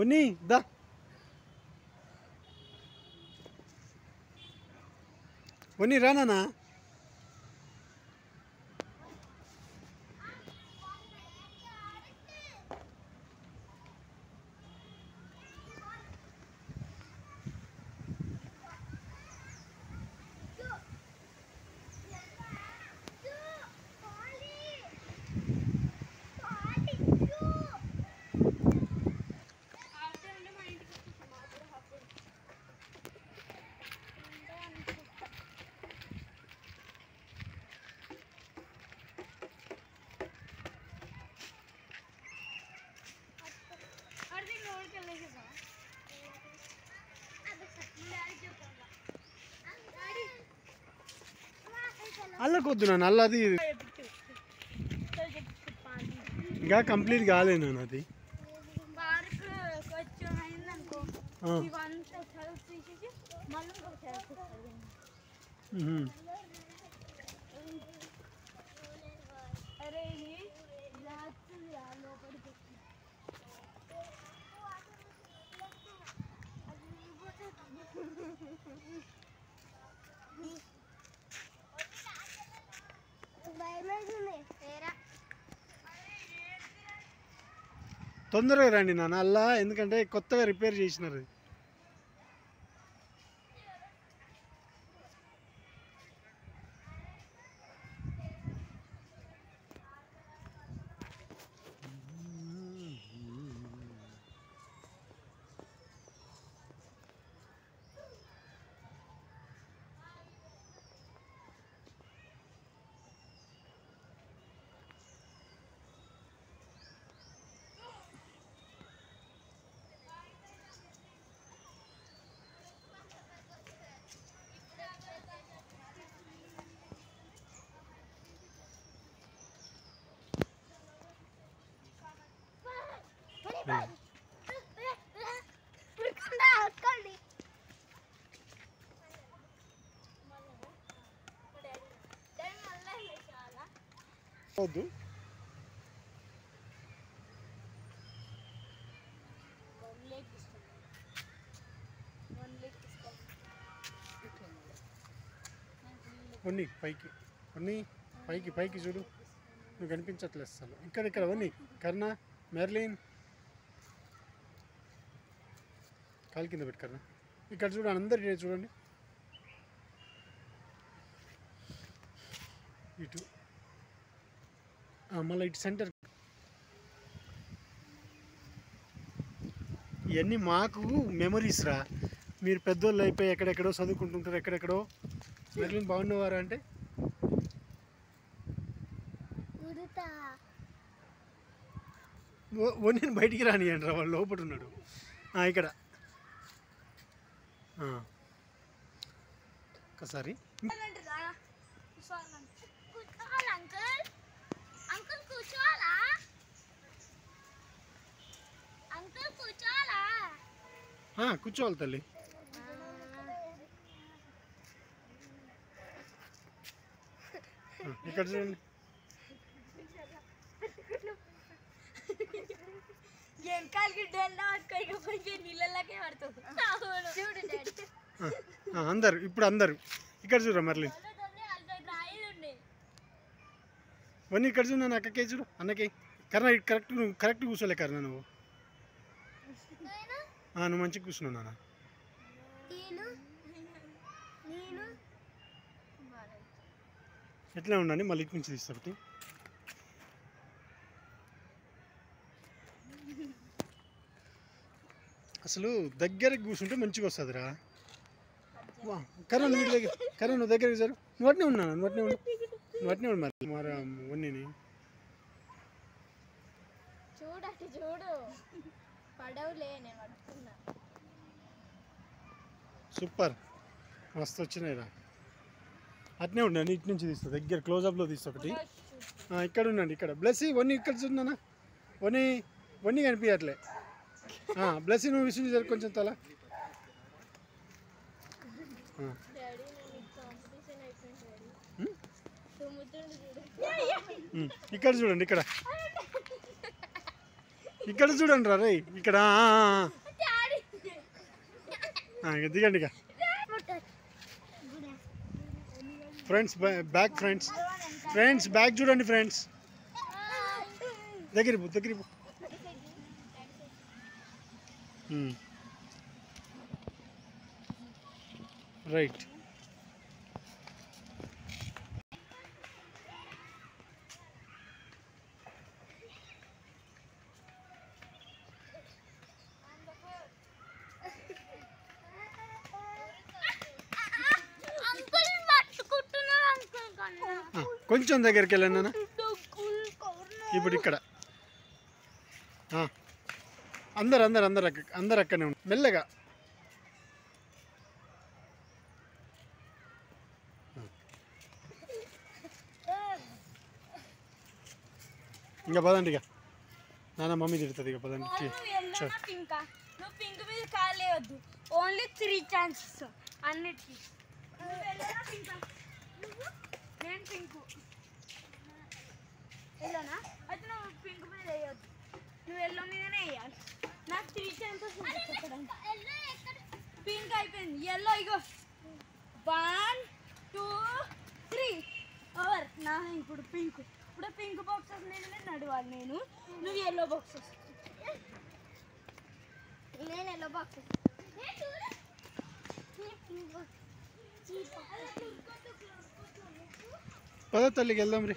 ఉన్ని దా ఉన్ని రానా అల్లకొద్దు నాన్న అల్లది ఇంకా కంప్లీట్ కాలేదు నాన్న అది తొందరగా రండి నాన్న అల్లా, ఎందుకంటే కొత్తగా రిపేర్ చేసినారు. వద్దు కొన్ని పైకి, కొన్ని పైకి పైకి చూడు, నువ్వు కనిపించట్లేదు అసలు. ఇక్కడ వన్నీ కర్ణ, మెర్లిన్ కాలు కింద పెట్టి కర్ణ. ఇక్కడ చూడండి, అందరు చూడండి. ఇటు మళ్ళీ ఇటు సెంటర్. ఇవన్నీ మాకు మెమరీస్ రా. మీరు పెద్దోళ్ళు అయిపోయి ఎక్కడెక్కడో చదువుకుంటుంటారు, ఎక్కడెక్కడో. మెర్లిన్ బాగున్నవారా అంటే నేను బయటికి రానియండి రా, వాళ్ళు లోపల ఉన్నాడు. ఇక్కడ ఒకసారి కూర్చోవాలి తల్లి. ఇక్కడ చూడండి, అందరు ఇప్పుడు అందరు ఇక్కడ చూడరా మర్లి. వన్నీ ఇక్కడ చూడు, నన్ను అక్కకే చూడు, అన్నకి కర్ణ కరెక్ట్. నువ్వు కరెక్ట్ కూర్చోలే కర్ణ, నువ్వు నువ్వు మంచిగా కూర్చున్నావు నాన్న. ఎట్లా ఉండండి, మళ్ళీ ఇటు నుంచి తీస్తాబట్టి. అసలు దగ్గరికి కూర్చుంటే మంచిగా వస్తుందిరా. కర్ణ నువ్వు దగ్గర, కర్ణ నువ్వు దగ్గరికి సార్. నువ్వు అట్నే ఉన్నాను, నువ్వు అట్నే ఉండు, నువ్వు అట్నే ఉండు. మరి మరి వన్నీని సూపర్, మస్తు వచ్చినాయిరా. అట్నే ఉండండి, ఇటు నుంచి తీస్తా, దగ్గర క్లోజప్లో తీస్తా ఒకటి. ఇక్కడ ఉండండి, ఇక్కడ బ్లెస్సీ వన్నీ ఇక్కడ చూడన్నా. వన్నీ కనిపించట్లే. బ్లెస్సీ నువ్వు విషయం జరుగు కొంచెం తల. ఇక్కడ చూడండి, ఇక్కడ ఇక్కడ చూడండి రా రే ఇక్కడ దిగండి ఇక ఫ్రెండ్స్ బ్యాక్ ఫ్రెండ్స్ బ్యాక్ చూడండి ఫ్రెండ్స్ దగ్గర రైట్ కొంచెం దగ్గరికి వెళ్ళండి ఇప్పుడు ఇక్కడ అందరు అక్కడనే ఉండి మెల్లగా ఇంకా పదండి ఇక నాన్న మమ్మీ తిడుతుంది ఇక పదండి పింక్ మీద కాలేవద్దు ఓన్లీ 3 ఛాన్సెస్ అన్నిటికీ నేను పింక్ ఎల్లోనా అయితే నువ్వు పింక్ మీద వేయొద్దు నువ్వు ఎల్లో మీదనే వేయాలి నాకు 3 ఛాన్సెస్ పింక్ అయిపోయింది ఎల్లో ఇగో 1 2 3 ఓవర్ నా ఇప్పుడు పింక్ బాక్సెస్ నేను నడవాలి నువ్వు ఎల్లో బాక్సెస్ నేను ఎల్లో బాక్సెస్ పద తల్లికి వెళ్దాం రే